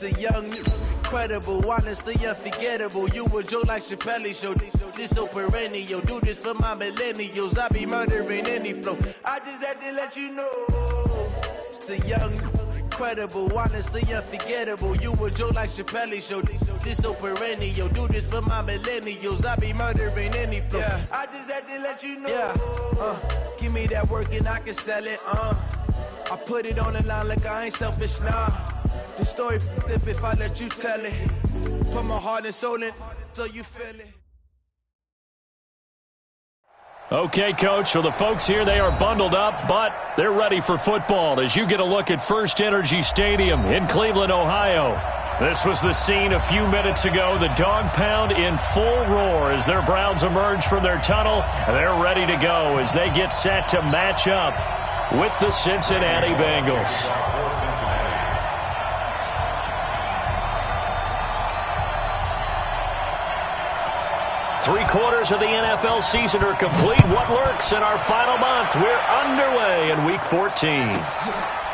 the young, incredible, honestly unforgettable. You a joke like Chappelle Show. This so perennial. Do this for my millennials. I be murdering any flow. I just had to let you know. It's the young, incredible, honestly unforgettable. You a joke like Chappelle Show. This so perennial. Do this for my millennials. I be murdering any flow. Yeah. I just had to let you know. Yeah. Give me that work and I can sell it. I put it on the line like I ain't selfish, nah. The story flip if I let you tell it. Put my heart and soul in so you feel it. Okay, Coach, so the folks here, they are bundled up, but they're ready for football as you get a look at First Energy Stadium in Cleveland, Ohio. This was the scene a few minutes ago. The dog pound in full roar as their Browns emerge from their tunnel. And they're ready to go as they get set to match up with the Cincinnati Bengals. Three-quarters of the NFL season are complete. What lurks in our final month? We're underway in Week 14.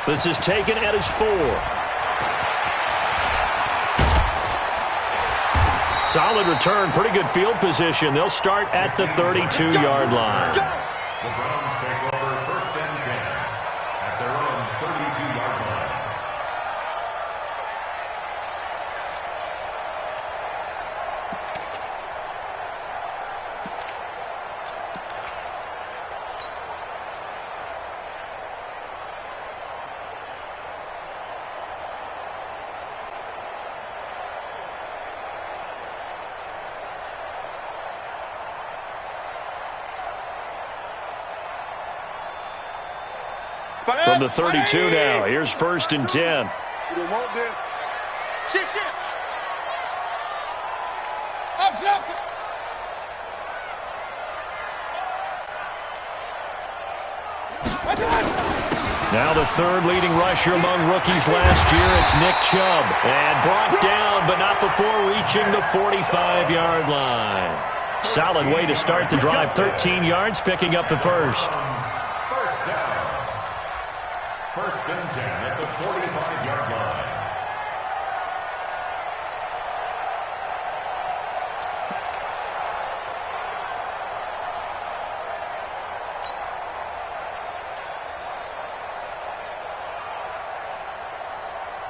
This is taken at his 4. Solid return, pretty good field position. They'll start at the 32-yard line. The Browns take over 1st and 10 at their own 32-yard line. From the 32 now, here's 1st and 10. You don't want this. Shift. Up. Now the third leading rusher among rookies last year, it's Nick Chubb. And brought down, but not before reaching the 45-yard line. Solid way to start the drive, 13 yards, picking up the first. First down. 1st and 10 at the 45-yard line.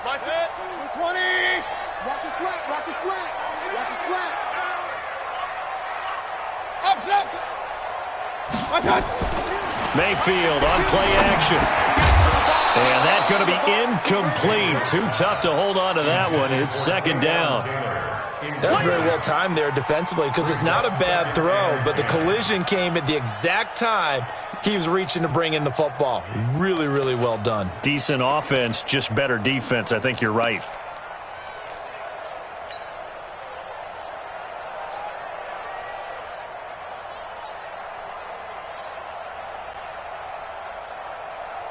Like it. 20. Watch your slant. Watch your slant. Up. Mayfield on play action. And that's going to be incomplete. Too tough to hold on to that one. It's 2nd down. That's very well timed there defensively because it's not a bad throw, but the collision came at the exact time he was reaching to bring in the football. Really, really well done. Decent offense, just better defense. I think you're right.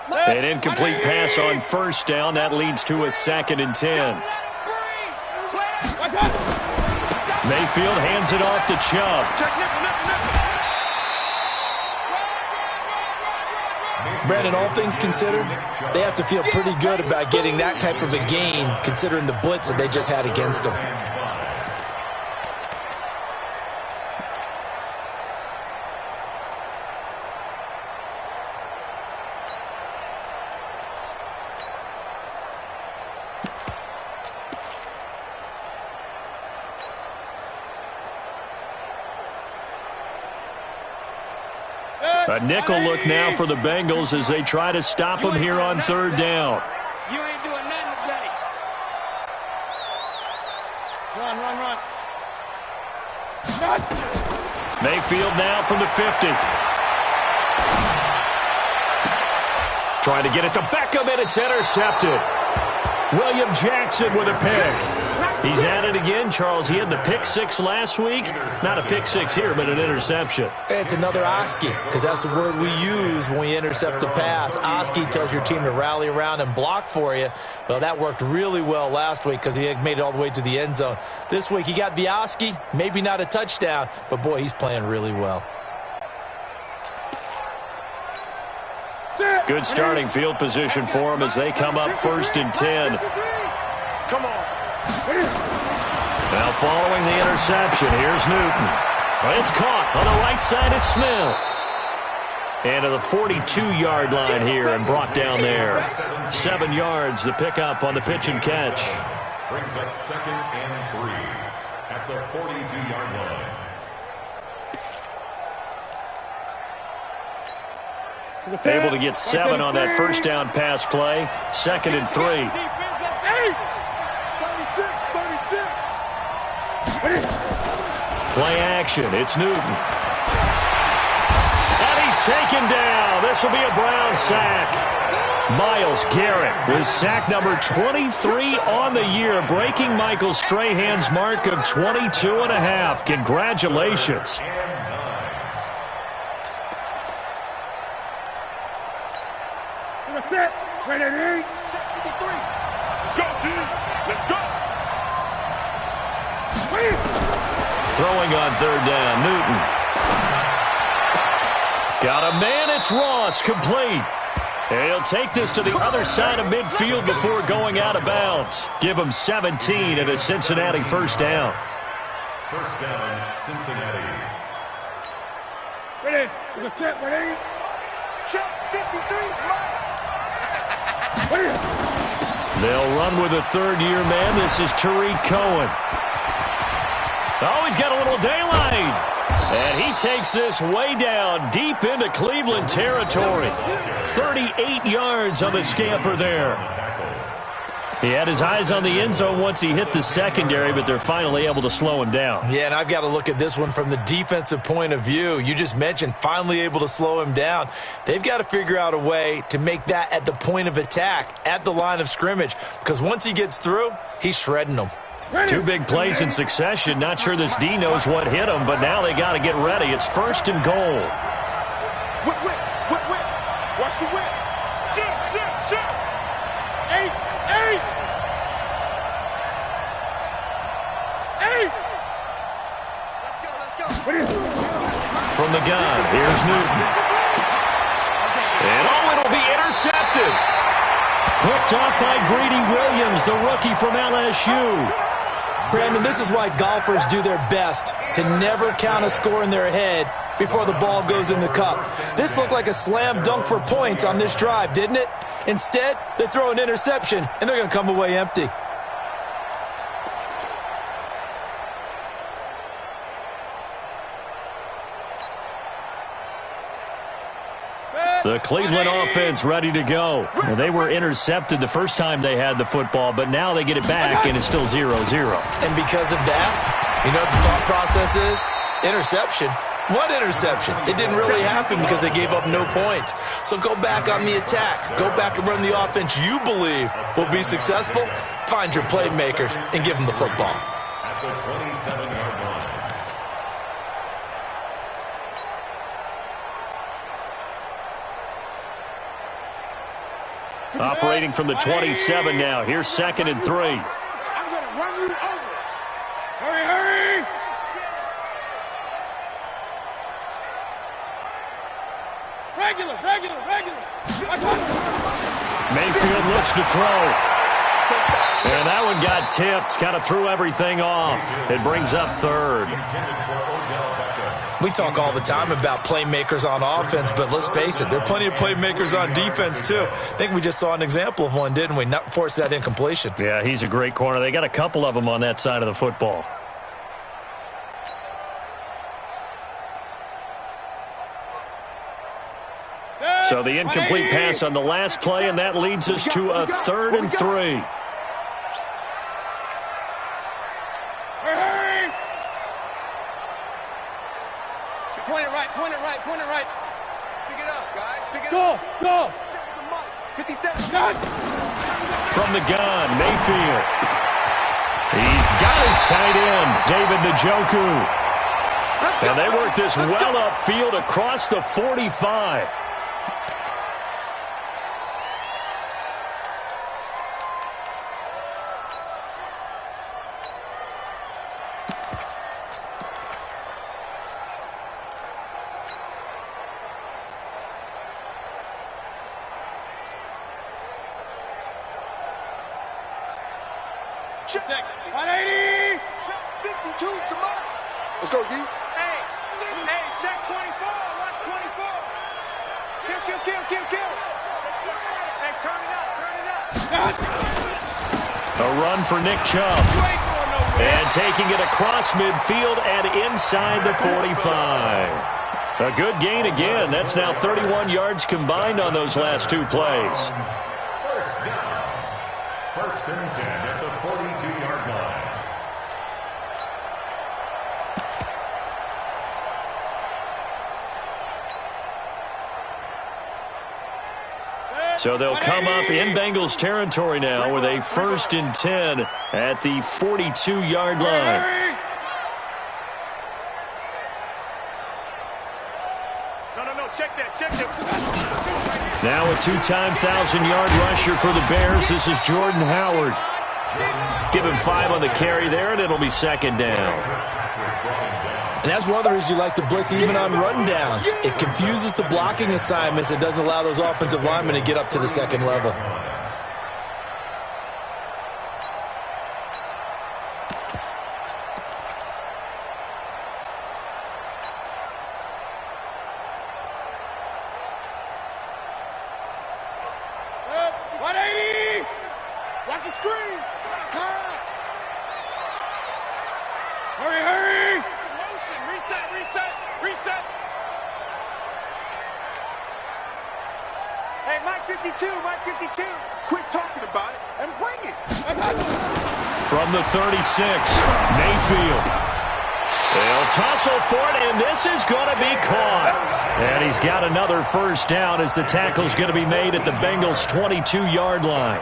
An incomplete pass on 1st down. That leads to a 2nd and 10. Mayfield hands it off to Chubb. Brandon, all things considered, they have to feel pretty good about getting that type of a gain considering the blitz that they just had against them. A nickel look now for the Bengals as they try to stop him here on 3rd down. You ain't doing nothing today. Run. Mayfield now from the 50. Trying to get it to Beckham, and it's intercepted. William Jackson with a pick. He's at it again, Charles. He had the pick 6 last week. Not a pick 6 here, but an interception. It's another Oski, because that's the word we use when we intercept a pass. Oski tells your team to rally around and block for you. Well, that worked really well last week because he had made it all the way to the end zone. This week he got the Oski, maybe not a touchdown, but boy, he's playing really well. Good starting field position for him as they come up 1st and 10. Come on. Now following the interception, here's Newton. It's caught on the right side. It's Smith. And to the 42-yard line here and brought down there. 7 yards, the pickup on the pitch and catch. Brings up 2nd and 3 at the 42-yard line. Able to get 7 on that first down pass play. 2nd and 3. Play action. It's Newton. And he's taken down. This will be a Brown sack. Myles Garrett with sack number 23 on the year, breaking Michael Strahan's mark of 22.5. Congratulations. That's it. Ready, check 53. Let's go, dude. Let's go. Throwing on 3rd down, Newton. Got a man, it's Ross, complete. And he'll take this to the other side of midfield before going out of bounds. Give him 17 and a Cincinnati first down. First down, Cincinnati. Ready, let's set, ready. Check 53. They'll run with a 3rd-year man. This is Tariq Cohen. Oh, he's got a little daylight. And he takes this way down deep into Cleveland territory. 38 yards on the scamper there. He had his eyes on the end zone once he hit the secondary, but they're finally able to slow him down. Yeah, and I've got to look at this one from the defensive point of view. You just mentioned finally able to slow him down. They've got to figure out a way to make that at the point of attack, at the line of scrimmage, because once he gets through, he's shredding them. 2 big plays in succession. Not sure this D knows what hit him, but now they got to get ready. It's 1st and goal. Whip. Watch the whip. Shit. 8. Let's go. From the gun, here's Newton. And it'll be intercepted. Hooked off by Greedy Williams, the rookie from LSU. Brandon, this is why golfers do their best to never count a score in their head before the ball goes in the cup. This looked like a slam dunk for points on this drive, didn't it? Instead, they throw an interception, and they're going to come away empty. The Cleveland offense ready to go. Well, they were intercepted the first time they had the football, but now they get it back, and it's still 0-0. And because of that, you know what the thought process is? Interception. What interception? It didn't really happen because they gave up no points. So go back on the attack. Go back and run the offense you believe will be successful. Find your playmakers and give them the football. At the 27-yard line. Operating from the 27 now. Here's 2nd and 3. I'm going to run you over. Hurry. Regular. Mayfield looks to throw. And that one got tipped. Kind of threw everything off. It brings up 3rd. We talk all the time about playmakers on offense, but let's face it, there are plenty of playmakers on defense, too. I think we just saw an example of one, didn't we? Not force that incompletion. Yeah, he's a great corner. They got a couple of them on that side of the football. So the incomplete pass on the last play, and that leads us to a 3rd and 3. Point it right. Pick it up, guys. Pick it up. Go. 57. From the gun, Mayfield. He's got his tight end, David Njoku. And they work this well upfield across the 45. Check. 180. Check 52. Come on. Let's go, D. Hey, check 24. Watch 24. Kill. Hey, turn it up. A run for Nick Chubb. And taking it across midfield and inside the 45. A good gain again. That's now 31 yards combined on those last two plays. First down. First and 10 at the 42-yard line. So they'll come up in Bengals territory now with a 1st and 10 at the 42-yard line. No, check that. Now a two-time 1,000-yard rusher for the Bears. This is Jordan Howard. Give him 5 on the carry there, and it'll be second down. And that's one of the reasons you like to blitz even on rundowns. It confuses the blocking assignments. It doesn't allow those offensive linemen to get up to the second level. From the 36, Mayfield. They'll tussle for it, and this is going to be caught. And he's got another first down as the tackle's going to be made at the Bengals' 22-yard line.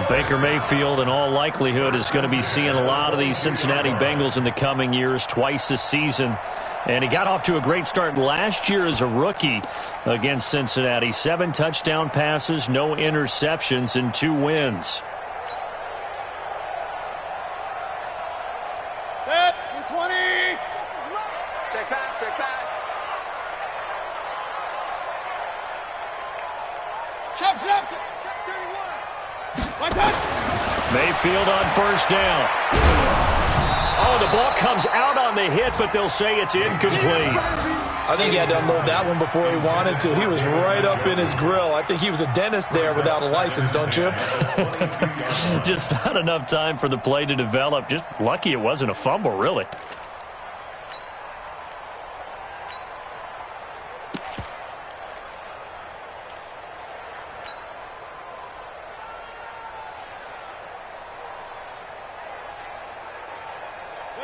Baker Mayfield, in all likelihood, is going to be seeing a lot of these Cincinnati Bengals in the coming years, twice this season. And he got off to a great start last year as a rookie against Cincinnati. 7 touchdown passes, no interceptions, and 2 wins. Set, 20. Check back. Check 31. Mayfield on first down. Oh, the ball comes out on the hit, but they'll say it's incomplete. I think he had to unload that one before he wanted to. He was right up in his grill. I think he was a dentist there without a license, don't you? Just not enough time for the play to develop. Just lucky it wasn't a fumble, really.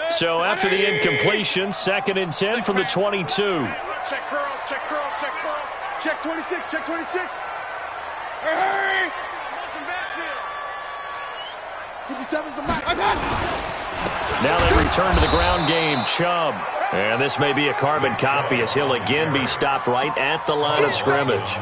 So after the incompletion, 2nd and 10 from the 22. Check curls. Check 26. Hurry! 57's the mark. Now they return to the ground game. Chubb. And this may be a carbon copy as he'll again be stopped right at the line of scrimmage.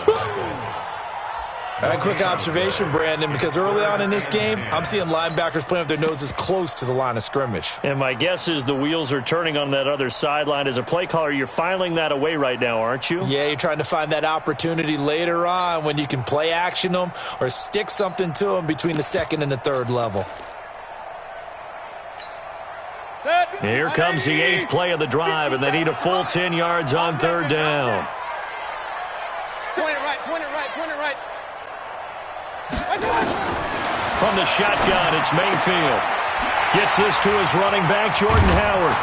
A quick observation, Brandon, because early on in this game, I'm seeing linebackers playing with their noses close to the line of scrimmage. And my guess is the wheels are turning on that other sideline. As a play caller, you're filing that away right now, aren't you? Yeah, you're trying to find that opportunity later on when you can play action them or stick something to them between the 2nd and the 3rd level. Here comes the 8th play of the drive, and they need a full 10 yards on 3rd down. Point it right. From the shotgun, it's Mayfield. Gets this to his running back, Jordan Howard.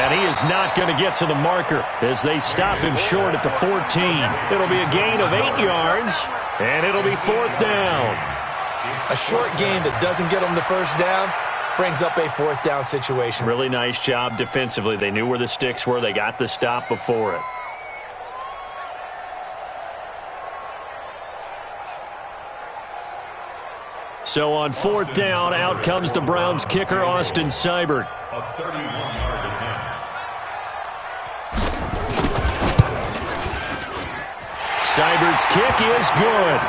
And he is not going to get to the marker as they stop him short at the 14. It'll be a gain of 8 yards, and it'll be 4th down. A short gain that doesn't get them the first down brings up a 4th down situation. Really nice job defensively. They knew where the sticks were. They got the stop before it. So on 4th down, out comes the Browns kicker, Austin Seibert. A 31-yard attempt. Seibert's kick is good.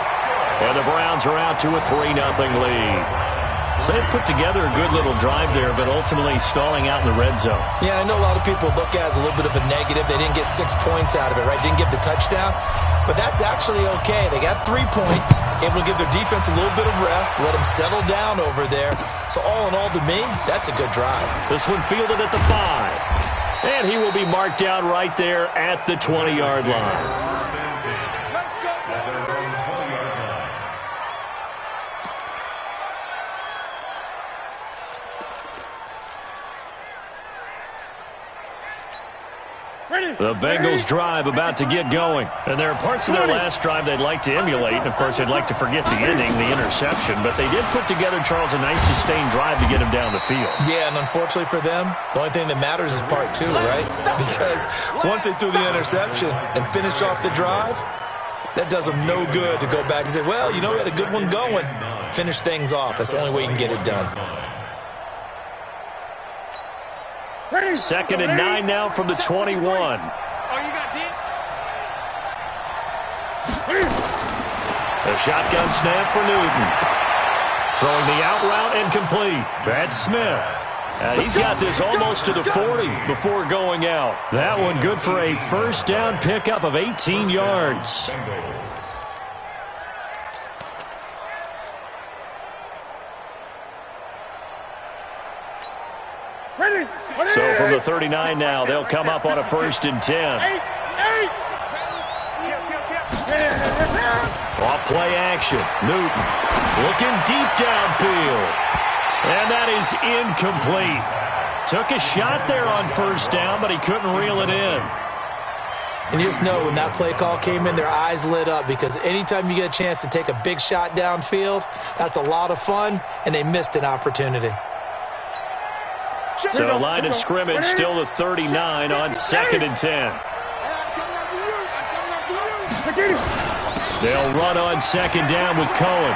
And the Browns are out to a 3-0 lead. So they put together a good little drive there, but ultimately stalling out in the red zone. Yeah, I know a lot of people look at it as a little bit of a negative. They didn't get 6 points out of it, right? Didn't get the touchdown. But that's actually okay. They got 3 points, able to give their defense a little bit of rest, let them settle down over there. So all in all, to me, that's a good drive. This one fielded at the 5. And he will be marked down right there at the 20-yard line. The Bengals drive about to get going. And there are parts of their last drive they'd like to emulate. And, of course, they'd like to forget the ending, the interception. But they did put together, Charles, a nice sustained drive to get him down the field. Yeah, and unfortunately for them, the only thing that matters is part 2, right? Because once they threw the interception and finished off the drive, that does them no good to go back and say, well, you know, we had a good one going. Finish things off. That's the only way you can get it done. 2nd and 9 now from the 21. Oh, you got deep? A shotgun snap for Newton. Throwing the out route and complete. That's Smith. He's got this almost to the 40 before going out. That one good for a first down pickup of 18 yards. So from the 39 now, they'll come up on a 1st and 10. Off play action. Newton looking deep downfield. And that is incomplete. Took a shot there on 1st down, but he couldn't reel it in. And you just know when that play call came in, their eyes lit up, because anytime you get a chance to take a big shot downfield, that's a lot of fun, and they missed an opportunity. So line of scrimmage still the 39 on 2nd and 10. They'll run on 2nd down with Cohen.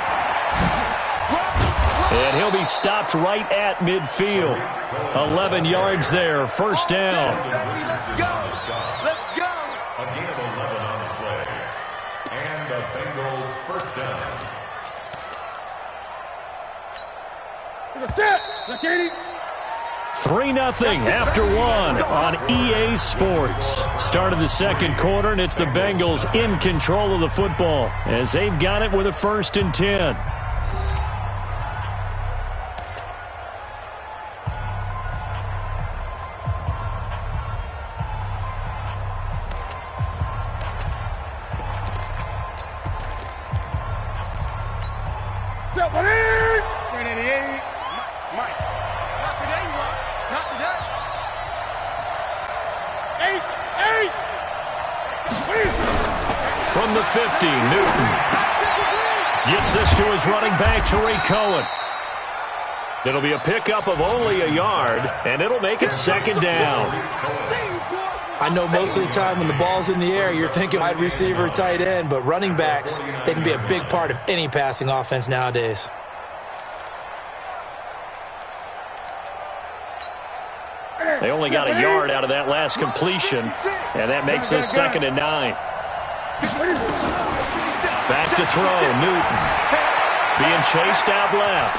And he'll be stopped right at midfield. 11 yards there, 1st down. Let's go. A gain of 11 on the play. And the Bengals 1st down. 3-0 after 1 on EA Sports. Start of the 2nd quarter, and it's the Bengals in control of the football as they've got it with a 1st and 10. From the 50, Newton gets this to his running back, Tariq Cohen. It'll be a pickup of only a yard, and it'll make it 2nd down. I know most of the time when the ball's in the air, you're thinking wide receiver, tight end, but running backs, they can be a big part of any passing offense nowadays. They only got a yard out of that last completion, and that makes this 2nd and 9. Back to throw, Newton. Being chased out left.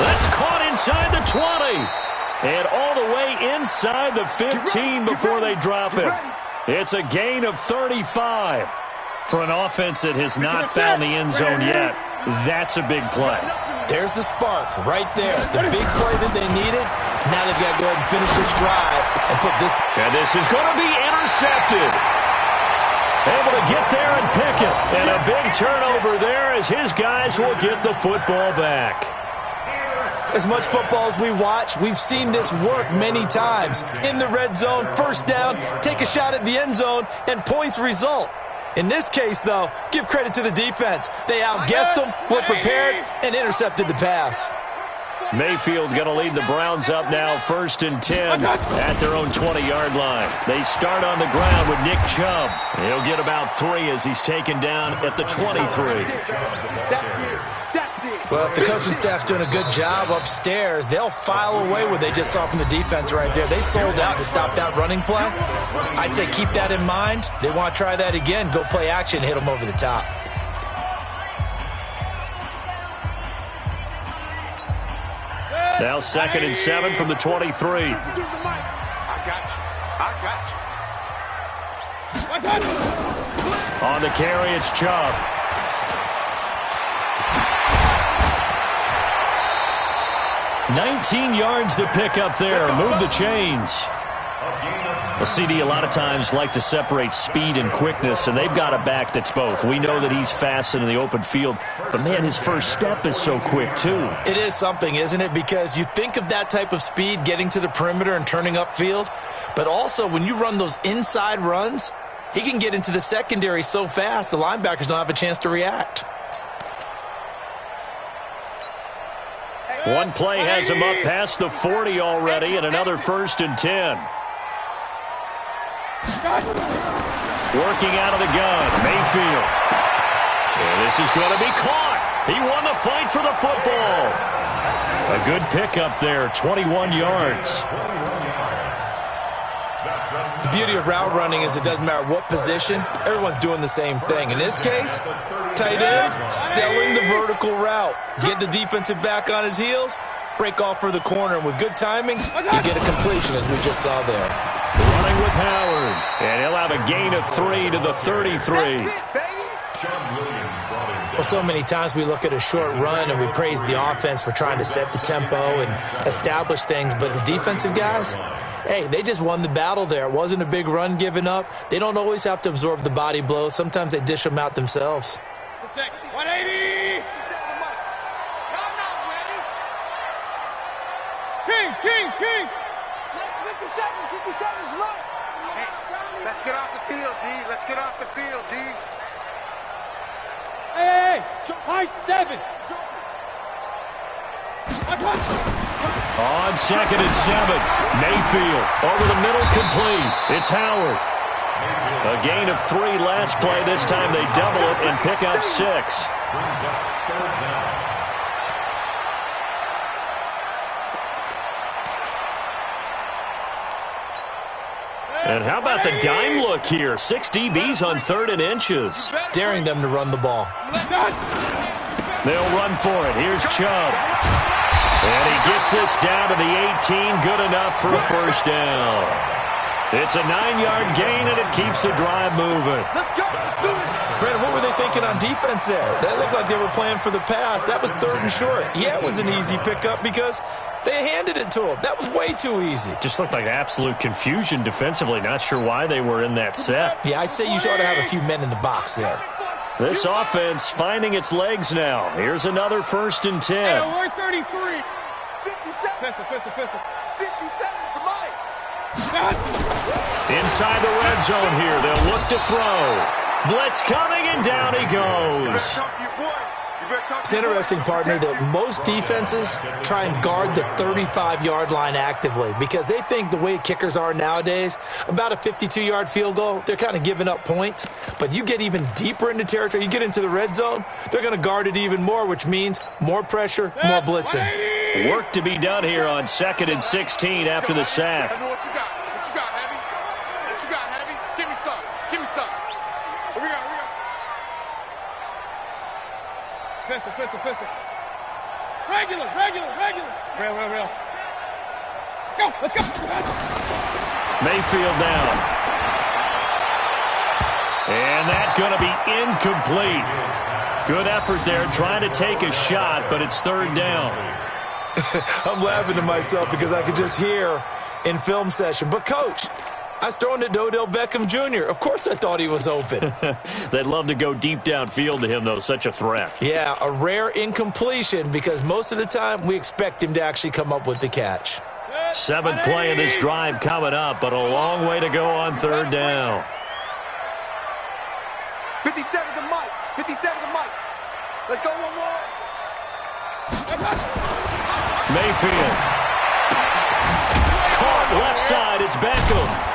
That's caught inside the 20. And all the way inside the 15 before they drop him. It's a gain of 35. For an offense that has not found the end zone yet, that's a big play. There's the spark right there. The big play that they needed. Now they've got to go ahead and finish this drive and put this. And this is going to be intercepted. Able to get there and pick it. And a big turnover there as his guys will get the football back. As much football as we watch, we've seen this work many times. In the red zone, 1st down, take a shot at the end zone, and points result. In this case, though, give credit to the defense. They outguessed them, were prepared, and intercepted the pass. Mayfield's going to lead the Browns up now, 1st and 10 at their own 20-yard line. They start on the ground with Nick Chubb. He'll get about 3 as he's taken down at the 23. Well, if the coaching staff's doing a good job upstairs, they'll file away what they just saw from the defense right there. They sold out to stop that running play. I'd say keep that in mind. They want to try that again. Go play action, hit them over the top. Now 2nd and 7 from the 23. I got you. On the carry, it's Chubb. $19 yards to pick up there. Move the chains. Well, CD a lot of times like to separate speed and quickness, and they've got a back that's both. We know that he's fast in the open field, but, man, his first step is so quick, too. It is something, isn't it? Because you think of that type of speed getting to the perimeter and turning upfield, but also when you run those inside runs, he can get into the secondary so fast the linebackers don't have a chance to react. One play has him up past the 40 already, and another 1st and 10. Working out of the gun, Mayfield. And this is going to be caught. He won the fight for the football. A good pickup there, 21 yards. The beauty of route running is it doesn't matter what position, everyone's doing the same thing. In this case, tight end, selling the vertical route. Get the defensive back on his heels, break off for the corner, and with good timing, you get a completion as we just saw there. Running with Howard, and he'll have a gain of 3 to the 33. Well, so many times we look at a short run and we praise the offense for trying to set the tempo and establish things, but the defensive guys, hey, they just won the battle there. It wasn't a big run given up. They don't always have to absorb the body blows. Sometimes they dish them out themselves. 180! Kings! 57's right. Hey, let's get off the field, D. Let's get off the field, D. Hey! High 7! On 2nd and 7, Mayfield over the middle, complete. It's Howard. A gain of 3 last play. This time they double it and pick up 6. And how about the dime look here? 6 DBs on 3rd and inches. Daring them to run the ball. They'll run for it. Here's Chubb. And he gets this down to the 18. Good enough for a 1st down. It's a 9-yard gain, and it keeps the drive moving. Brandon, what were they thinking on defense there? That looked like they were playing for the pass. That was 3rd and short. Yeah, it was an easy pickup because they handed it to him. That was way too easy. Just looked like absolute confusion defensively. Not sure why they were in that set. Yeah, I'd say you ought to have a few men in the box there. This offense finding its legs now. Here's another 1st and 10. Hey, we're 33. 57. Pistol. 57's the mic. Inside the red zone here. They'll look to throw. Blitz coming, and down he goes. It's interesting, partner, that most defenses try and guard the 35-yard line actively because they think the way kickers are nowadays, about a 52-yard field goal, they're kind of giving up points. But you get even deeper into territory, you get into the red zone, they're going to guard it even more, which means more pressure, more blitzing. Work to be done here on 2nd and 16 after the sack. What you got, Heavy? What you got, Heavy? Give me some. What we got? Pistol. Regular. Real. Let's go. Mayfield down. And that's going to be incomplete. Good effort there, trying to take a shot, but it's 3rd down. I'm laughing to myself because I could just hear in film session. But, Coach, I was throwing it to Odell Beckham Jr. Of course I thought he was open. They'd love to go deep downfield to him, though. Such a threat. Yeah, a rare incompletion because most of the time we expect him to actually come up with the catch. 7th play of this drive coming up, but a long way to go on 3rd down. 57's the mic. Let's go one more. Mayfield. Caught left side. It's Beckham.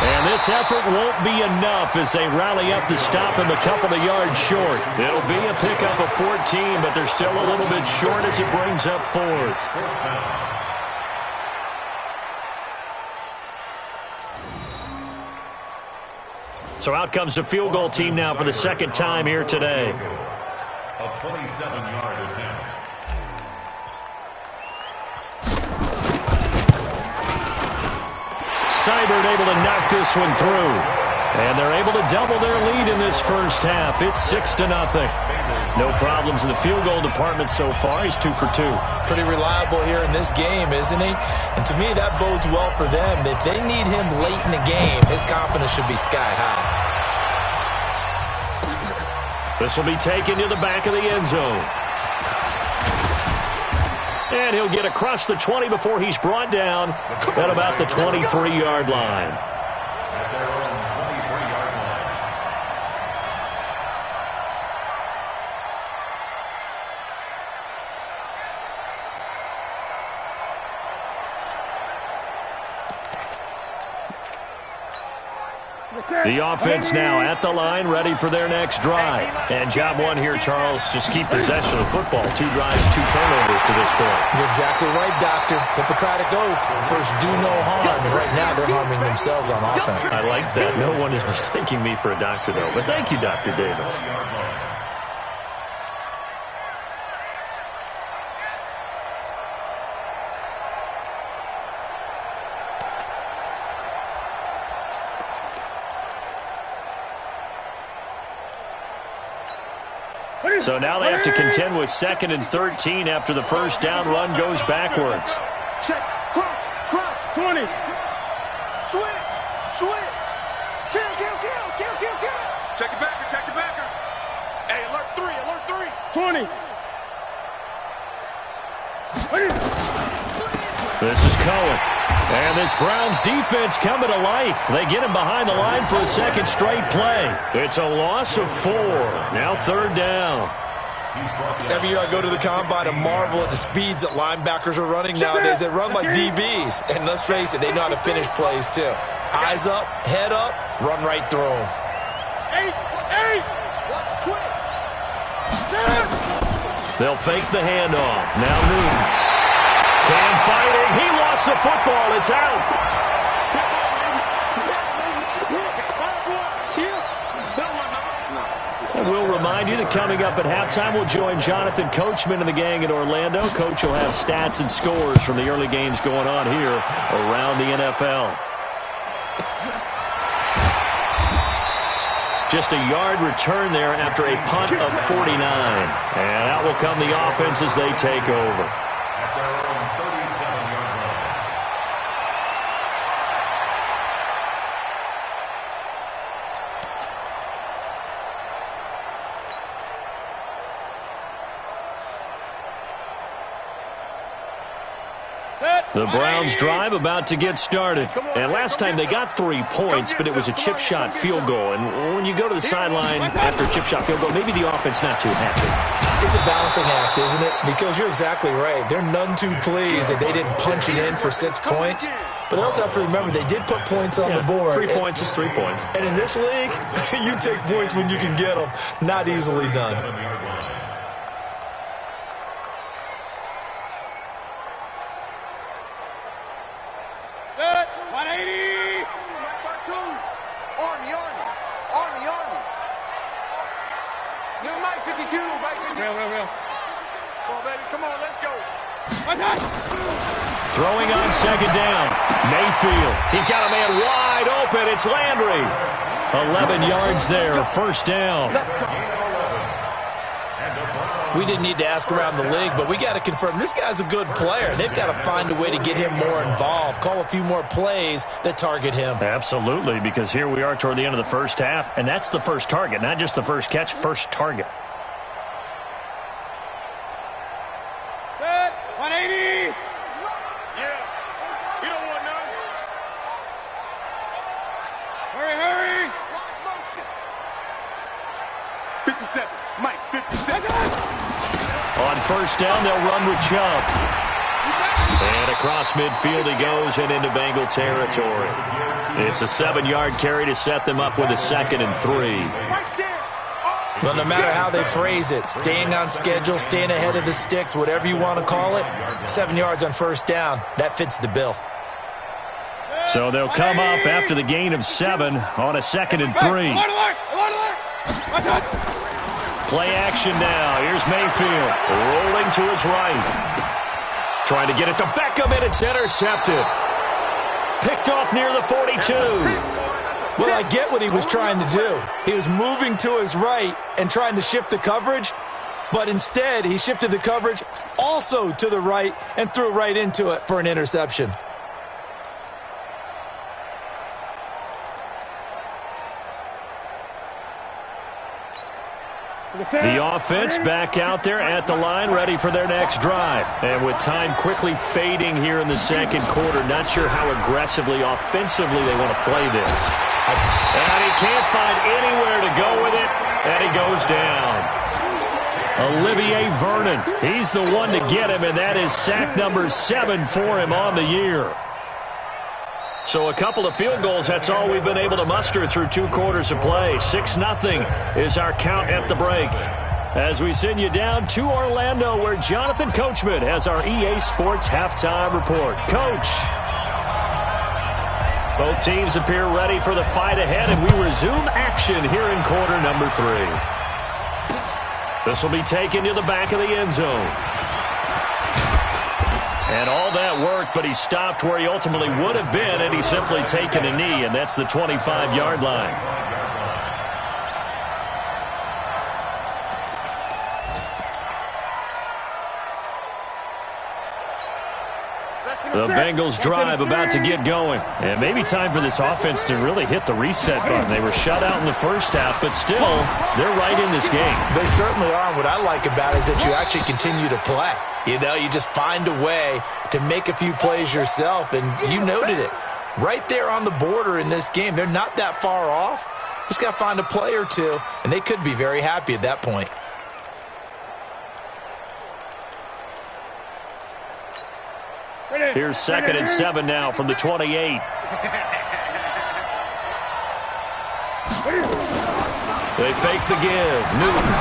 And this effort won't be enough as they rally up to stop him a couple of yards short. It'll be a pickup of 14, but they're still a little bit short as it brings up 4th. So out comes the field goal team now for the 2nd time here today. A 27-yard attempt. Seibert able to knock this one through. And they're able to double their lead in this first half. It's 6-0. No problems in the field goal department so far. He's 2 for 2. Pretty reliable here in this game, isn't he? And to me, that bodes well for them. If they need him late in the game, his confidence should be sky high. This will be taken to the back of the end zone. And he'll get across the 20 before he's brought down at about the 23-yard line. At their own 23-yard line. The offense now at the line, ready for their next drive. And job one here, Charles, just keep possession of the football. 2 drives, 2 turnovers to this point. You're exactly right, Doctor. Hippocratic oath. First, do no harm. And right now, they're harming themselves on offense. I like that. No one is mistaking me for a doctor, though. But thank you, Dr. Davis. So now they have to contend with 2nd and 13 after the first down run goes backwards. Check, crunch, crunch, 20. Switch, switch. Kill. Check your backer. Hey, alert 3. 20. This is Cohen. And this Browns defense coming to life. They get him behind the line for a second straight play. It's a loss of 4. Now 3rd down. Every year I go to the combine and marvel at the speeds that linebackers are running nowadays. They run like DBs. And let's face it, they know how to finish plays too. Eyes up, head up, run right through them. 8. Watch twist. They'll fake the handoff. Now Newton. Cam fighting. He lost the football. It's out. And we'll remind you that coming up at halftime, we'll join Jonathan Coachman and the gang in Orlando. Coach will have stats and scores from the early games going on here around the NFL. Just a yard return there after a punt of 49. And out will come the offense as they take over. At their own 37-yard line. The Browns drive about to get started. And last time they got 3 points, but it was a chip shot field goal. And when you go to the sideline after a chip shot field goal, maybe the offense not too happy. It's a balancing act, isn't it? Because you're exactly right. They're none too pleased that they didn't punch it in for 6 points. But they also have to remember they did put points on the board. 3 points is 3 points. And in this league, you take points when you can get them. Not easily done. 7-yard line. Throwing on 2nd down. Mayfield. He's got a man wide open. It's Landry. 11 yards there. 1st down. We didn't need to ask around the league, but we got to confirm this guy's a good player. They've got to find a way to get him more involved, call a few more plays that target him. Absolutely, because here we are toward the end of the first half, and that's the first target, not just the first catch, first target. 180. Yeah. We don't want none. Hurry. 57. Mike, 57. On 1st down, they'll run with Chubb. And across midfield he goes and into Bengal territory. It's a 7-yard carry to set them up with a 2nd and 3. Well, no matter how they phrase it, staying on schedule, staying ahead of the sticks, whatever you want to call it, 7 yards on 1st down, that fits the bill. So they'll come up after the gain of 7 on a 2nd and 3. Play action now. Here's Mayfield rolling to his right. Trying to get it to Beckham, and it's intercepted. Picked off near the 42. Well, I get what he was trying to do. He was moving to his right and trying to shift the coverage, but instead he shifted the coverage also to the right and threw right into it for an interception. The offense back out there at the line, ready for their next drive. And with time quickly fading here in the second quarter, not sure how aggressively, offensively they want to play this. And he can't find anywhere to go with it, and he goes down. Olivier Vernon, he's the one to get him, and that is sack number 7 for him on the year. So a couple of field goals, that's all we've been able to muster through 2 quarters of play. 6-0 is our count at the break. As we send you down to Orlando, where Jonathan Coachman has our EA Sports halftime report. Coach. Both teams appear ready for the fight ahead, and we resume action here in quarter number 3. This will be taken to the back of the end zone. And all that worked, but he stopped where he ultimately would have been had he simply taken a knee, and that's the 25-yard line. The Bengals drive about to get going. And maybe time for this offense to really hit the reset button. They were shut out in the first half, but still, they're right in this game. They certainly are. And what I like about it is that you actually continue to play. You know, you just find a way to make a few plays yourself, and you noted it. Right there on the border in this game, they're not that far off. Just got to find a play or two, and they could be very happy at that point. Here's 2nd and 7 now from the 28. They fake the give. Newton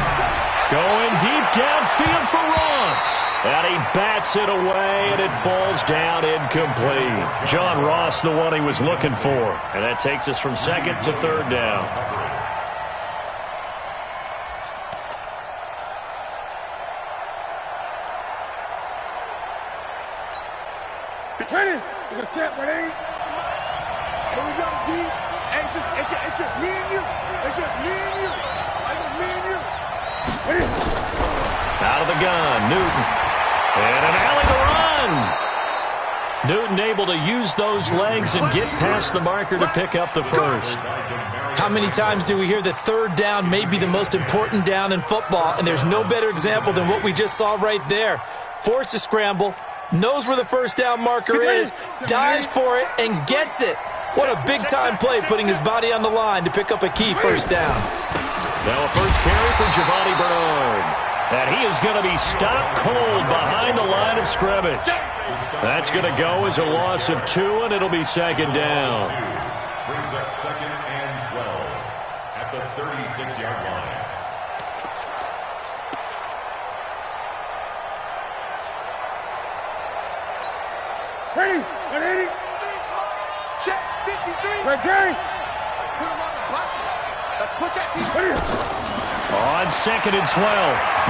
going deep downfield for Ross. And he bats it away, and it falls down incomplete. John Ross, the one he was looking for. And that takes us from 2nd to 3rd down. Training. It's a tap, but ain't. Here we go, D. Hey, it's just me and you. It's just me and you. It's just me and you. Ready? Out of the gun, Newton. And an alley to run. Newton able to use those legs and get past the marker to pick up the first. How many times do we hear that 3rd down may be the most important down in football, and there's no better example than what we just saw right there. Forced to scramble. Knows where the first down marker is, dives for it, and gets it. What a big-time play, putting his body on the line to pick up a key first down. Now a first carry for Giovanni Bernard. And he is going to be stopped cold behind the line of scrimmage. That's going to go as a loss of 2, and it'll be 2nd down. Brings up 2nd and 12 at the 36-yard line. Ready? 180. Check. 53. Right there. Let's put him on the buses. Let's put that deep. Ready? On 2nd and 12.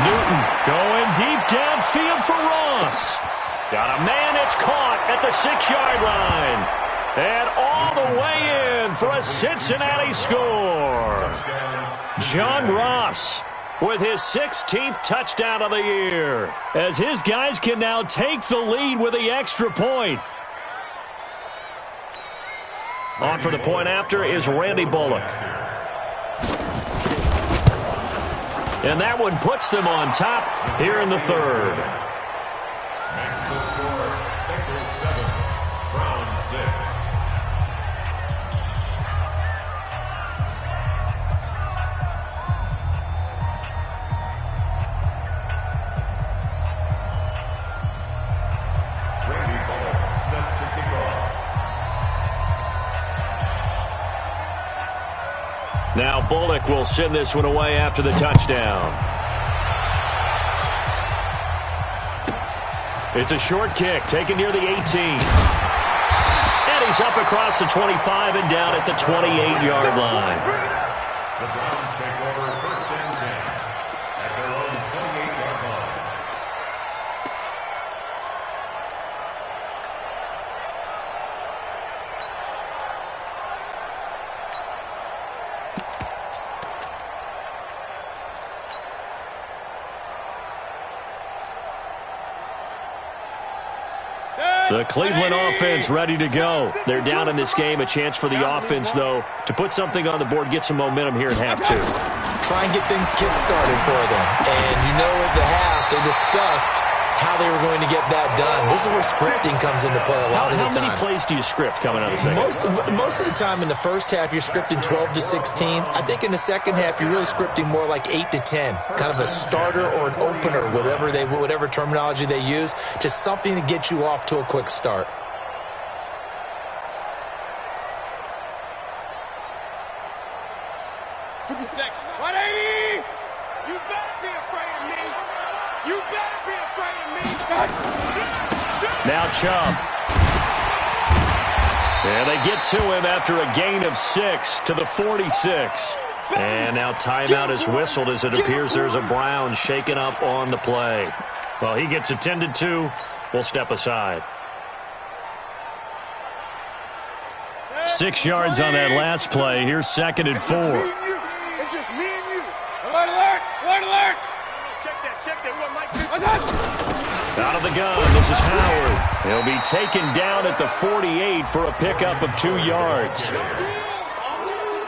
Newton going deep downfield for Ross. Got a man that's caught at the 6-yard line. And all the way in for a Cincinnati score. John Ross with his 16th touchdown of the year, as his guys can now take the lead with the extra point. On for the point after is Randy Bullock. And that one puts them on top here in the 3rd. Makes the score Bengals 7, Browns 6. Now Bullock will send this one away after the touchdown. It's a short kick taken near the 18. And he's up across the 25 and down at the 28-yard line. The Browns take over 1st and 10 at their own 28-yard line. The Cleveland offense ready to go. They're down in this game. A chance for the offense, though, to put something on the board, get some momentum here in half two. Try and get things kick-started for them. And you know at the half, they discussed how they were going to get that done. This is where scripting comes into play a lot of the time. How many plays do you script coming out of the second? Most of the time in the first half, you're scripting 12 to 16. I think in the second half, you're really scripting more like 8 to 10. Kind of a starter or an opener, whatever terminology they use. Just something to get you off to a quick start. Now Chubb. And they get to him after a gain of 6 to the 46. And now timeout is whistled as it appears there's a Brown shaken up on the play. Well, he gets attended to. We'll step aside. 6 yards on that last play. Here's 2nd and 4. It's just me and you. Alert, alert, alert, alert. Check that. We got Mike. Out of the gun, this is Howard. He'll be taken down at the 48 for a pickup of 2 yards.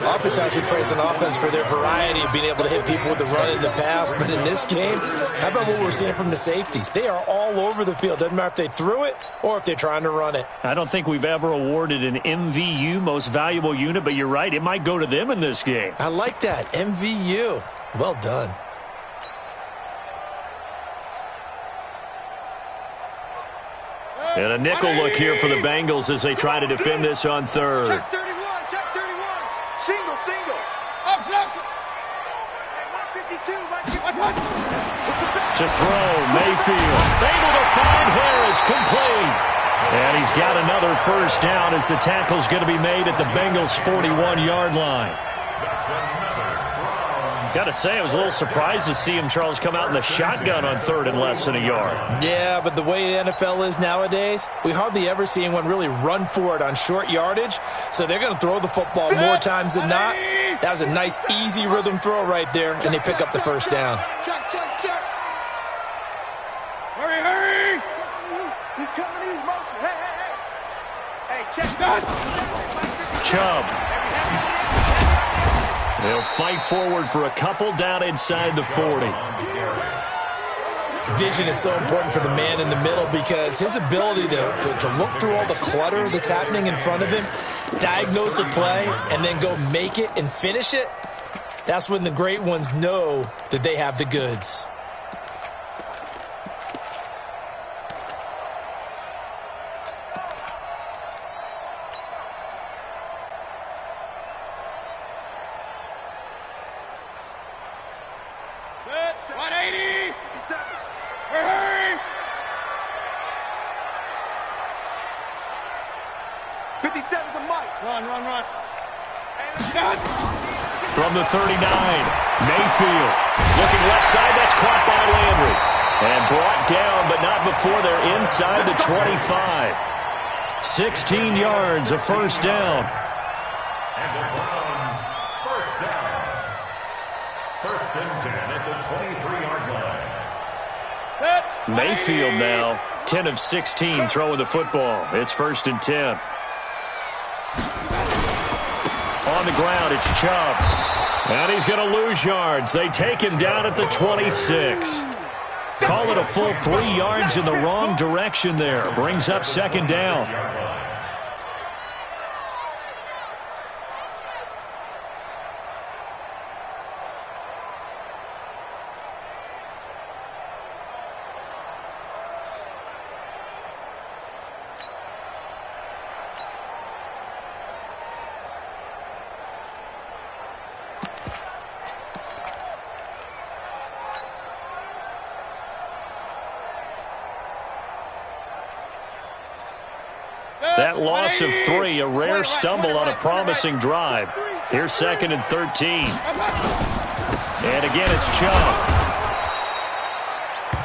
Oftentimes we praise an offense for their variety of being able to hit people with the run and the pass, but in this game, how about what we're seeing from the safeties? They are all over the field. Doesn't matter if they threw it or if they're trying to run it. I don't think we've ever awarded an MVU, most valuable unit, but you're right, it might go to them in this game. I like that, MVU. Well done. And a nickel look here for the Bengals as they try to defend this on third. Check 31. Single. Up. 152. To throw, Mayfield. Able to find Harris, complete. And he's got another first down as the tackle's going to be made at the Bengals' 41-yard line. Got to say, I was a little surprised to see him, Charles, come out in the shotgun on third and less than a yard. Yeah, but the way the NFL is nowadays, we hardly ever see anyone really run for it on short yardage. So they're going to throw the football more times than not. That was a nice, easy rhythm throw right there, and they pick up the first down. Check. Hurry. He's coming in motion. Hey, check that. Chubb. They'll fight forward for a couple down inside the 40. Vision is so important for the man in the middle because his ability to look through all the clutter that's happening in front of him, diagnose a play, and then go make it and finish it, that's when the great ones know that they have the goods. From the 39, Mayfield looking left side. That's caught by Landry. And brought down, but not before they're inside the 25. 16 yards, a first down. And the Browns, first down. 1st and 10 at the 23-yard line. Mayfield now, 10 of 16 throwing the football. It's 1st and 10. On the ground, it's Chubb. And he's going to lose yards. They take him down at the 26. Call it a full 3 yards in the wrong direction there. Brings up 2nd down. That loss of 3, a rare stumble on a promising drive. Here's 2nd and 13. And again, it's Chubb.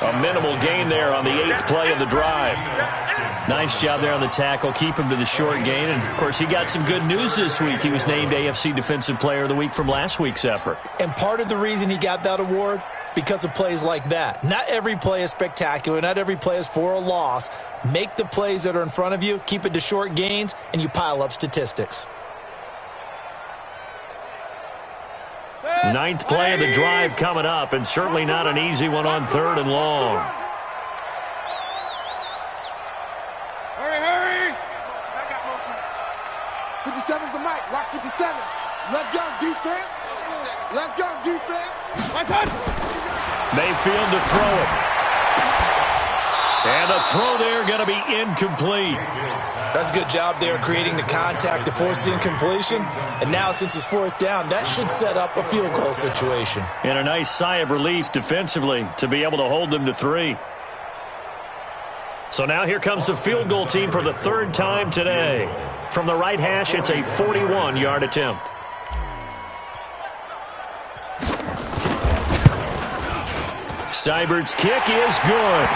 A minimal gain there on the 8th play of the drive. Nice job there on the tackle. Keep him to the short gain. And, of course, he got some good news this week. He was named AFC Defensive Player of the Week from last week's effort. And part of the reason he got that award, because of plays like that. Not every play is spectacular. Not every play is for a loss. Make the plays that are in front of you, keep it to short gains, and you pile up statistics. Ninth play of the drive coming up, and certainly not an easy one on 3rd and long. Hurry! 57's the mic. Watch 57. Let's go, defense. Let's go, defense. Mayfield to throw it. And the throw there going to be incomplete. That's a good job there creating the contact to force the incompletion. And now since it's 4th down, that should set up a field goal situation. And a nice sigh of relief defensively to be able to hold them to 3. So now here comes the field goal team for the 3rd time today. From the right hash, it's a 41-yard attempt. Seibert's kick is good.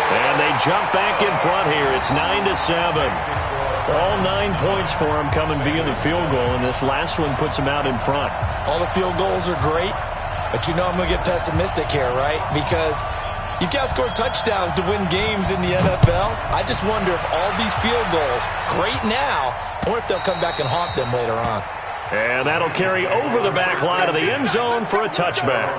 And they jump back in front here. It's 9-7. All 9 points for them coming via the field goal, and this last one puts them out in front. All the field goals are great, but you know I'm going to get pessimistic here, right? Because you've got to score touchdowns to win games in the NFL. I just wonder if all these field goals, great now, or if they'll come back and haunt them later on. And that'll carry over the back line of the end zone for a touchback.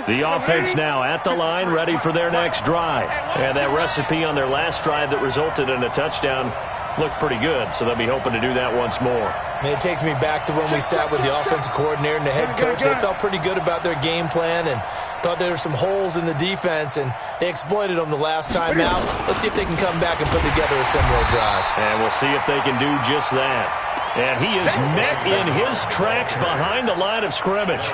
The offense now at the line, ready for their next drive. And that recipe on their last drive that resulted in a touchdown looked pretty good, so they'll be hoping to do that once more. And it takes me back to when we sat with the offensive coordinator and the head coach. They felt pretty good about their game plan and thought there were some holes in the defense, and they exploited them the last time out. Let's see if they can come back and put together a similar drive. And we'll see if they can do just that. And he is met in his tracks behind the line of scrimmage.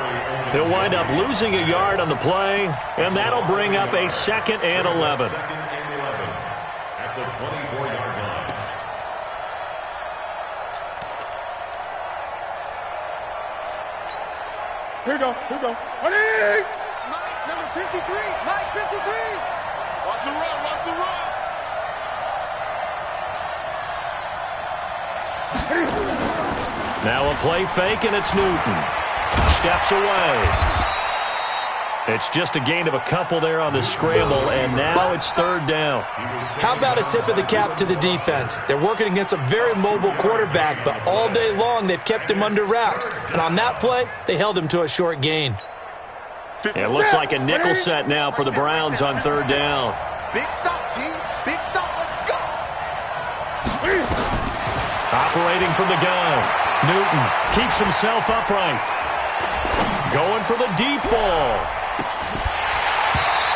He'll wind up losing a yard on the play, and that'll bring up a 2nd and 11. At the 24-yard line. Here we go. Ready? Mike, number 53. Mike, 53. Watch the run. Now a play fake, and it's Newton. Steps away. It's just a gain of a couple there on the scramble, and now it's 3rd down. How about a tip of the cap to the defense? They're working against a very mobile quarterback, but all day long they've kept him under wraps. And on that play, they held him to a short gain. It looks like a nickel set now for the Browns on 3rd down. Big stop, G. Big stop. Let's go. Operating from the gun. Newton keeps himself upright. Going for the deep ball.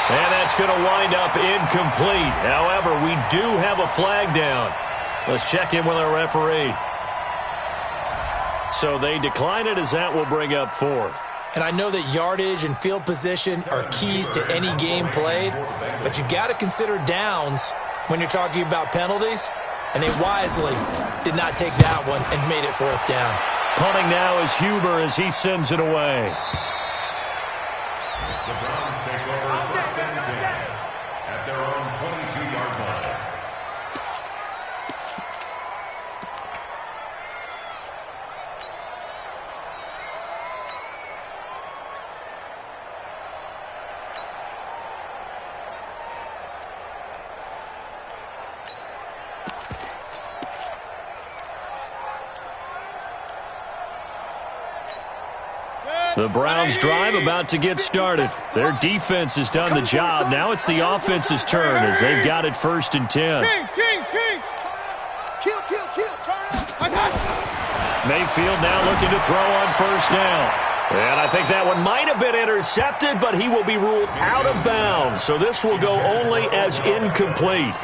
And that's going to wind up incomplete. However, we do have a flag down. Let's check in with our referee. So they decline it, as that will bring up 4th. And I know that yardage and field position are keys to any game played, but you've got to consider downs when you're talking about penalties. And they wisely did not take that one and made it 4th down. Punting now is Huber as he sends it away. The Browns take over 1st and 10 at their own 22-yard line. The Browns drive about to get started. Their defense has done the job. Now it's the offense's turn as they've got it 1st and 10. King. Kill. Turn up. Mayfield now looking to throw on 1st down. And I think that one might have been intercepted, but he will be ruled out of bounds. So this will go only as incomplete.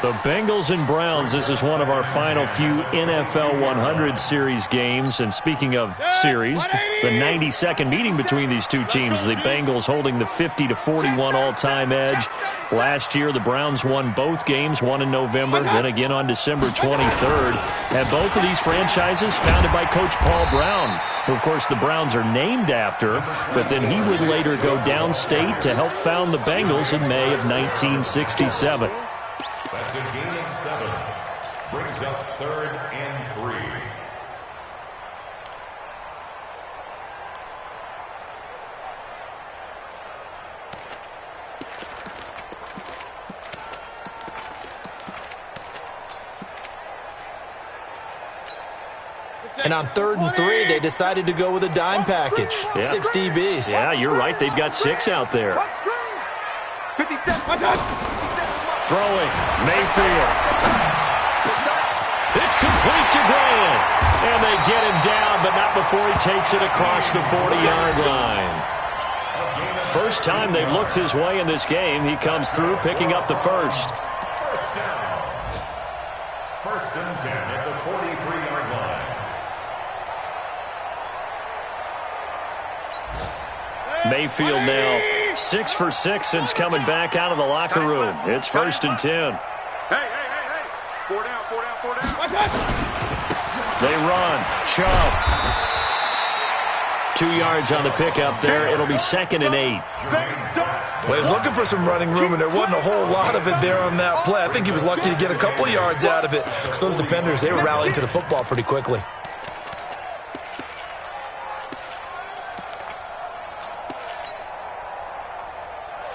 The Bengals and Browns, this is one of our final few NFL 100 series games. And speaking of series, the 92nd meeting between these two teams. The Bengals holding the 50-41 all-time edge. Last year, the Browns won both games, one in November, then again on December 23rd. And both of these franchises founded by Coach Paul Brown, who, of course, the Browns are named after. But then he would later go downstate to help found the Bengals in May of 1967. That's a gain of 7. Brings up 3rd and 3. And on 3rd and 3, they decided to go with a dime package. 6 DBs. Yeah, you're right. They've got 6 out there. 57. Throwing, Mayfield. It's complete to Grant. And they get him down, but not before he takes it across the 40-yard line. First time they've looked his way in this game. He comes through, picking up the first. First down. 1st and 10 at the 43-yard line. Mayfield now 6 for 6 since coming back out of the locker room. It's 1st and 10. Hey. 4 down. They run. Chubb. 2 yards on the pickup there. It'll be 2nd and 8. Well, he was looking for some running room, and there wasn't a whole lot of it there on that play. I think he was lucky to get a couple of yards out of it, because those defenders, they were rallying to the football pretty quickly.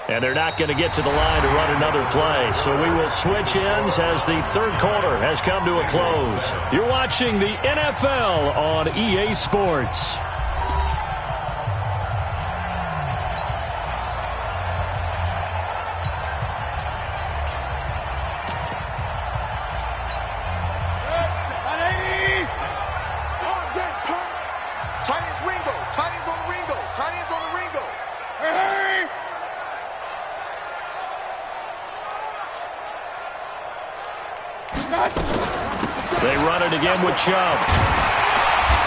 And they're not going to get to the line to run another play. So we will switch ends as the 3rd quarter has come to a close. You're watching the NFL on EA Sports. They run it again with Chubb.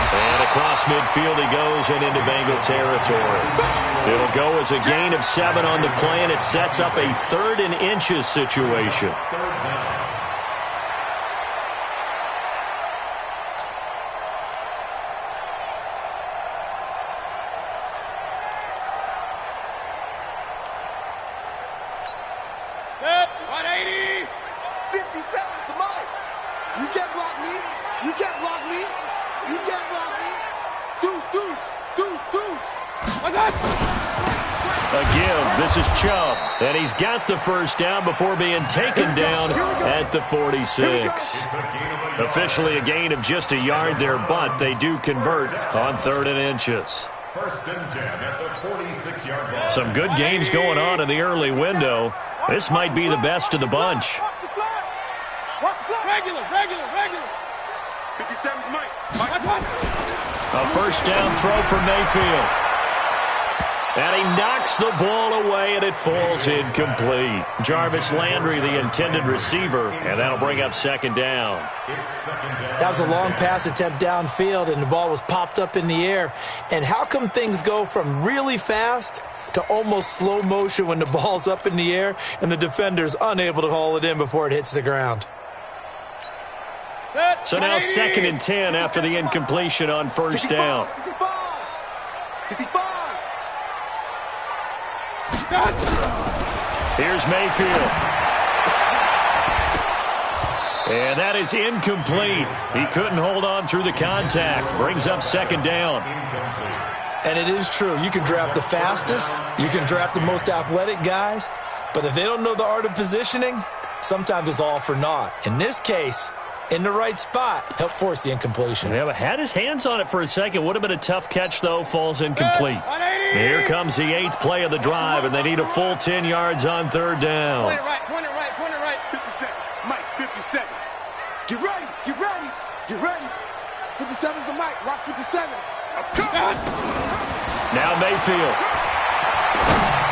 And across midfield he goes and into Bengal territory. It'll go as a gain of 7 on the play, and it sets up a 3rd and inches situation. This is Chubb, and he's got the first down before being taken down at the 46. Officially a gain of just a yard there, but they do convert on 3rd and inches. 1st and 10 at the 46-yard line. Some good games going on in the early window. This might be the best of the bunch. Regular. 57's Mike. A first down throw for Mayfield. And he knocks the ball away, and it falls incomplete. Jarvis Landry, the intended receiver, and that'll bring up 2nd down. That was a long pass attempt downfield, and the ball was popped up in the air. And how come things go from really fast to almost slow motion when the ball's up in the air and the defender's unable to haul it in before it hits the ground? So now 2nd and 10 after the incompletion on first down. 65. Here's Mayfield. And that is incomplete. He couldn't hold on through the contact. Brings up 2nd down. And it is true. You can draft the fastest. You can draft the most athletic guys. But if they don't know the art of positioning, sometimes it's all for naught. In this case, in the right spot, helped force the incompletion. Yeah, but had his hands on it for a second. Would have been a tough catch, though. Falls incomplete. Here comes the 8th play of the drive, and they need a full 10 yards on 3rd down. Point it right. 57. Mike, 57. Get ready. 57's the Mike. Watch 57. Now Mayfield.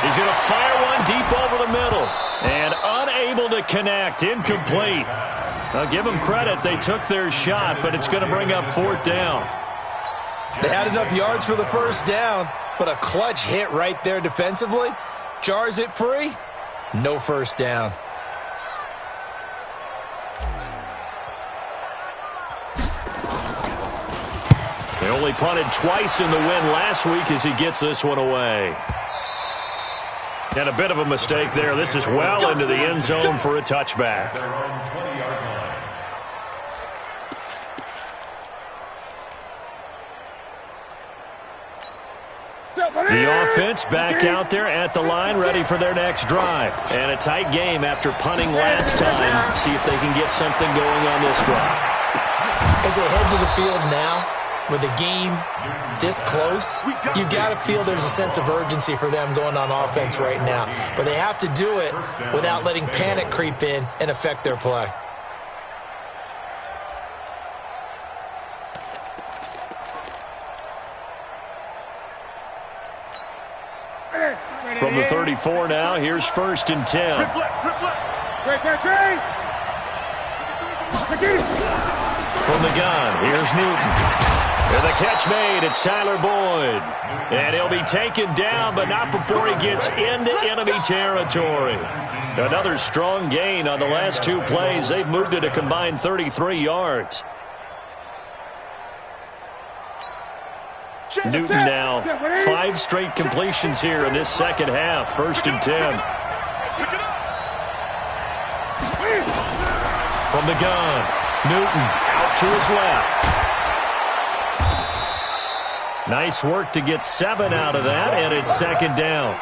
He's going to fire one deep over the middle. And unable to connect. Incomplete. I'll give them credit. They took their shot, but it's going to bring up 4th down. They had enough yards for the first down, but a clutch hit right there defensively. Jars it free. No first down. They only punted twice in the win last week as he gets this one away. And a bit of a mistake there. This is well into the end zone for a touchback. The offense back out there at the line, ready for their next drive. And a tight game after punting last time. See if they can get something going on this drive. As they head to the field now, with the game this close, you've got to feel there's a sense of urgency for them going on offense right now. But they have to do it without letting panic creep in and affect their play. From the 34 now, here's 1st and 10. From the gun, here's Newton. And the catch made, it's Tyler Boyd. And he'll be taken down, but not before he gets into enemy territory. Another strong gain on the last 2 plays. They've moved it a combined 33 yards. Newton now, 5 straight completions here in this second half. 1st and 10. From the gun, Newton out to his left. Nice work to get 7 out of that, and it's 2nd down.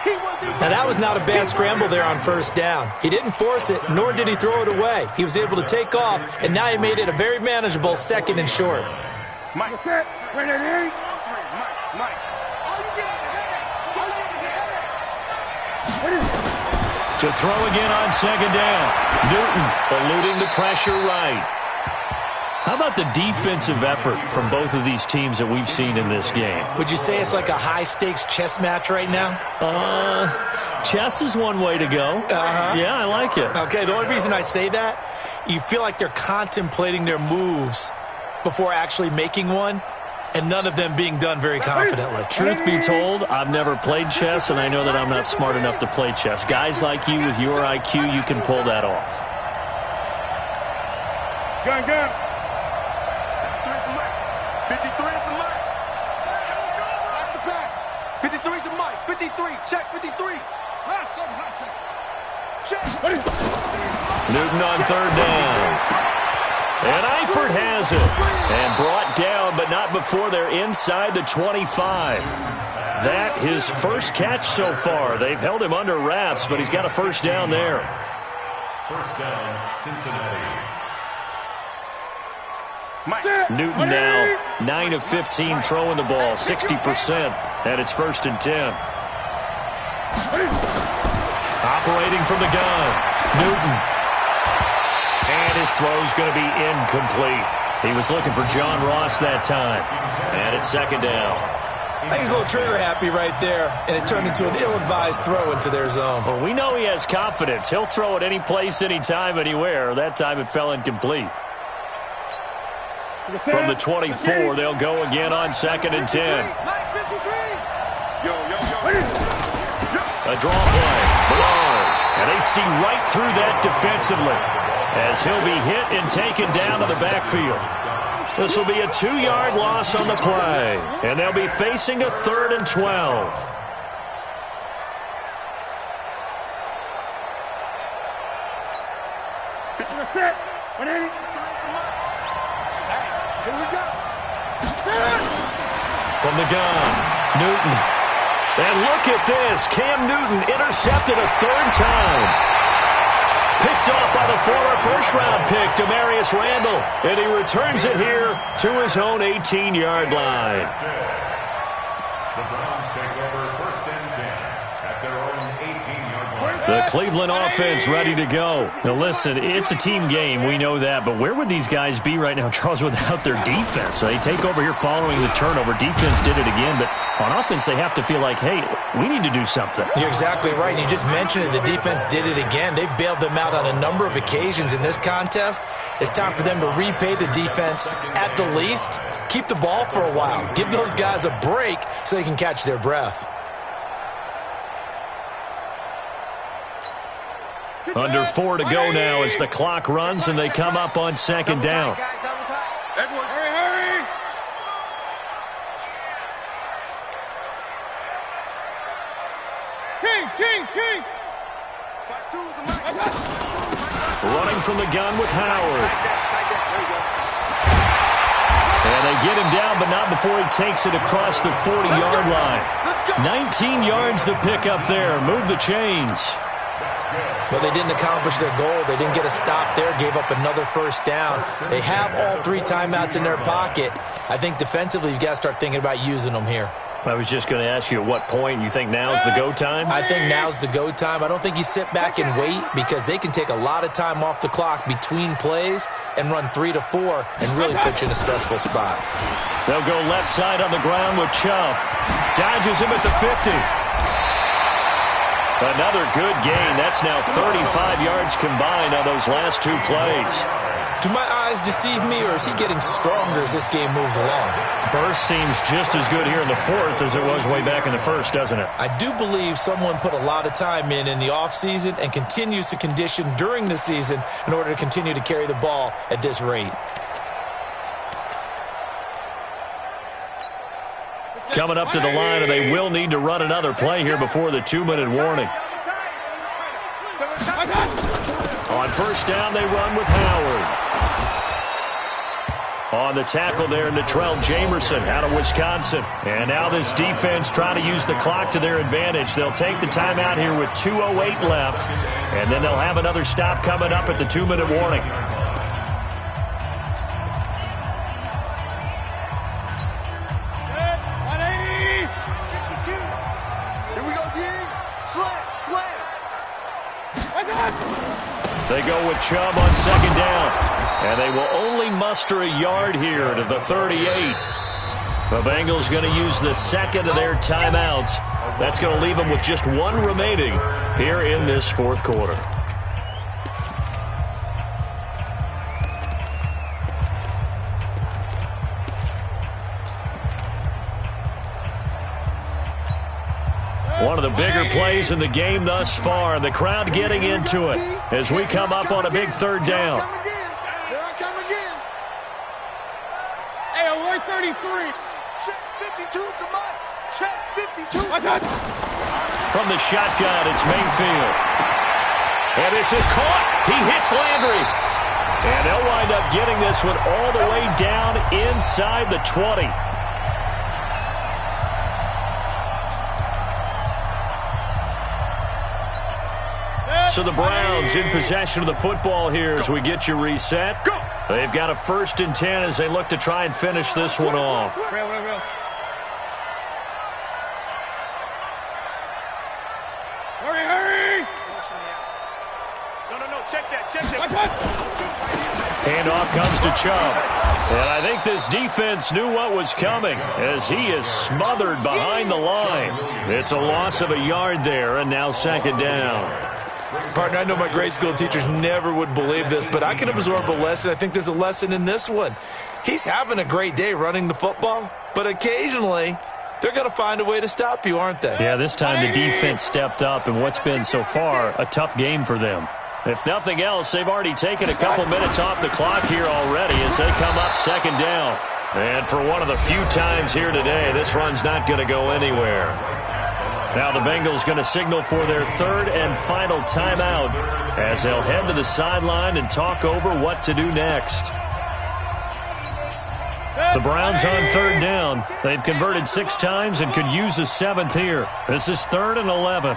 Now, that was not a bad scramble there on 1st down. He didn't force it, nor did he throw it away. He was able to take off, and now he made it a very manageable 2nd and short. Mike. To throw again on 2nd down. Newton eluding the pressure right. How about the defensive effort from both of these teams that we've seen in this game? Would you say it's like a high-stakes chess match right now? Chess is one way to go. Yeah, I like it. Okay, the only reason I say that, you feel like they're contemplating their moves before actually making one, and none of them being done very confidently. Truth be told, I've never played chess, and I know that I'm not smart enough to play chess. Guys like you with your IQ, you can pull that off. Gun. 53, check 53. Check. Newton on 3rd down. And Eifert has it. And brought down, but not before they're inside the 25. That his first catch so far. They've held him under wraps, but he's got a 1st down there. 1st down, Cincinnati. Newton now 9 of 15 throwing the ball, 60%. And it's 1st and 10. Operating from the gun, Newton. And his throw's going to be incomplete. He was looking for John Ross that time. And it's 2nd down. I think he's a little trigger happy right there, and it turned into an ill-advised throw into their zone. Well, we know he has confidence. He'll throw it any place, anytime, anywhere. That time it fell incomplete. From the 24, they'll go again on 2nd and 10. A draw play. Bernard. And they see right through that defensively as he'll be hit and taken down to the backfield. This will be a 2-yard loss on the play. And they'll be facing a 3rd and 12. From the gun, Newton. And look at this. Cam Newton intercepted a 3rd time. Picked off by the former first-round pick, Demarius Randall. And he returns it here to his own 18-yard line. The Browns take over 1st and 10 at their own 18-yard line. The Cleveland offense ready to go. Now, listen, it's a team game. We know that. But where would these guys be right now, Charles, without their defense? So they take over here following the turnover. Defense did it again. But on offense, they have to feel like, hey, we need to do something. You're exactly right. You just mentioned it. The defense did it again. They bailed them out on a number of occasions in this contest. It's time for them to repay the defense at the least. Keep the ball for a while. Give those guys a break so they can catch their breath. Under 4 to go now as the clock runs and they come up on second down. Edward, hurry! King! Running from the gun with Howard. And they get him down, but not before he takes it across the 40-yard line. 19 yards to pick up there. Move the chains. But they didn't accomplish their goal. They didn't get a stop there, gave up another first down. They have all 3 timeouts in their pocket. I think defensively you've got to start thinking about using them here. I was just going to ask you at what point you think now's the go time? I think now's the go time. I don't think you sit back and wait because they can take a lot of time off the clock between plays and run 3 to 4 and really put you in a stressful spot. They'll go left side on the ground with Chubb. Dodges him at the 50. Another good gain. That's now 35 yards combined on those last 2 plays. Do my eyes deceive me, or is he getting stronger as this game moves along? Burst seems just as good here in the 4th as it was way back in the 1st, doesn't it? I do believe someone put a lot of time in the offseason and continues to condition during the season in order to continue to carry the ball at this rate. Coming up to the line, and they will need to run another play here before the 2-minute warning. On first down, they run with Howard. On the tackle there, Natrell Jamerson out of Wisconsin. And now this defense trying to use the clock to their advantage. They'll take the timeout here with 2:08 left, and then they'll have another stop coming up at the 2-minute warning. They go with Chubb on second down. And they will only muster a yard here to the 38. The Bengals going to use the second of their timeouts. That's going to leave them with just 1 remaining here in this 4th quarter. One of the bigger plays in the game thus far. The crowd getting into it as we come up on a big 3rd down. Here I come again. Hey, 133. Check 52, come on. Check 52. From the shotgun, it's Mayfield. And this is caught. He hits Landry. And they'll wind up getting this one all the way down inside the 20. So the Browns in possession of the football here as we get you reset. They've got a 1st and 10 as they look to try and finish this one off. Real. Hurry! No, check that. Handoff comes to Chubb. And I think this defense knew what was coming as he is smothered behind the line. It's a loss of a yard there, and now second down. Partner, I know my grade school teachers never would believe this, but I can absorb a lesson. I think there's a lesson in this one. He's having a great day running the football, but occasionally they're going to find a way to stop you, aren't they? Yeah, this time the defense stepped up in what's been so far a tough game for them. If nothing else, they've already taken a couple minutes off the clock here already as they come up second down. And for one of the few times here today, this run's not going to go anywhere. Now the Bengals going to signal for their 3rd and final timeout as they'll head to the sideline and talk over what to do next. The Browns on 3rd down. They've converted 6 times and could use a 7th here. This is 3rd and 11.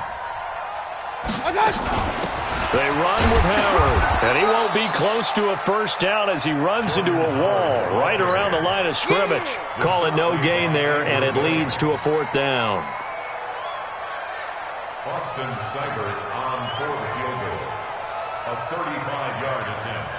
They run with Howard, and he won't be close to a first down as he runs into a wall right around the line of scrimmage. Call it no gain there, and it leads to a 4th down. Austin Seibert on for the field goal. A 35-yard attempt.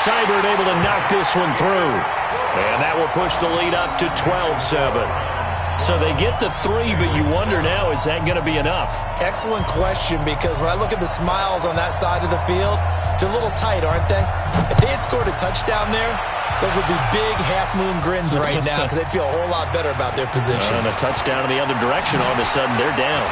Seibert able to knock this one through. And that will push the lead up to 12-7. So they get the 3, but you wonder now, is that going to be enough? Excellent question, because when I look at the smiles on that side of the field, they're a little tight, aren't they? If they had scored a touchdown there, those would be big half-moon grins right now, because they'd feel a whole lot better about their position. And a touchdown in the other direction, all of a sudden they're down.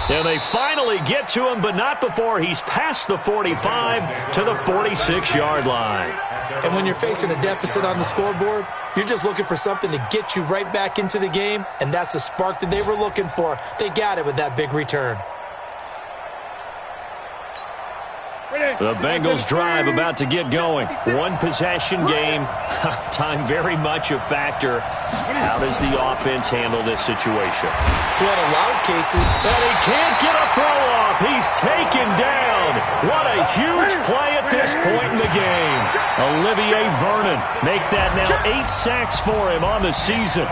And they finally get to him, but not before he's past the 45 to the 46-yard line. And when you're facing a deficit on the scoreboard, you're just looking for something to get you right back into the game, and that's the spark that they were looking for. They got it with that big return. The Bengals drive about to get going. One possession game. Time very much a factor. How does the offense handle this situation? Well, in a lot of cases. And he can't get a throw off. He's taken down. What a huge play at this point in the game. Olivier Vernon make that now 8 sacks for him on the season.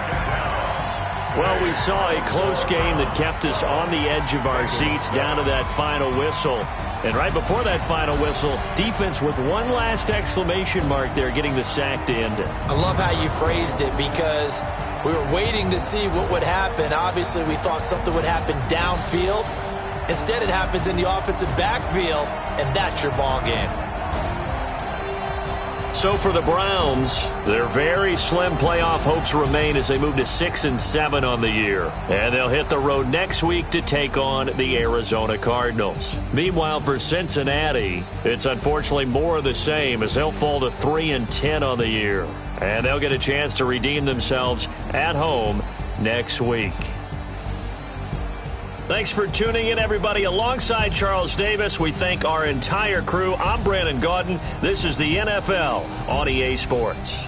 Well, we saw a close game that kept us on the edge of our seats down to that final whistle. And right before that final whistle, defense with one last exclamation mark there, getting the sack to end it. I love how you phrased it, because we were waiting to see what would happen. Obviously, we thought something would happen downfield. Instead, it happens in the offensive backfield, and that's your ball game. So for the Browns, their very slim playoff hopes remain as they move to 6-7 on the year. And they'll hit the road next week to take on the Arizona Cardinals. Meanwhile, for Cincinnati, it's unfortunately more of the same as they'll fall to 3-10 on the year. And they'll get a chance to redeem themselves at home next week. Thanks for tuning in, everybody. Alongside Charles Davis, we thank our entire crew. I'm Brandon Gaudin. This is the NFL on EA Sports.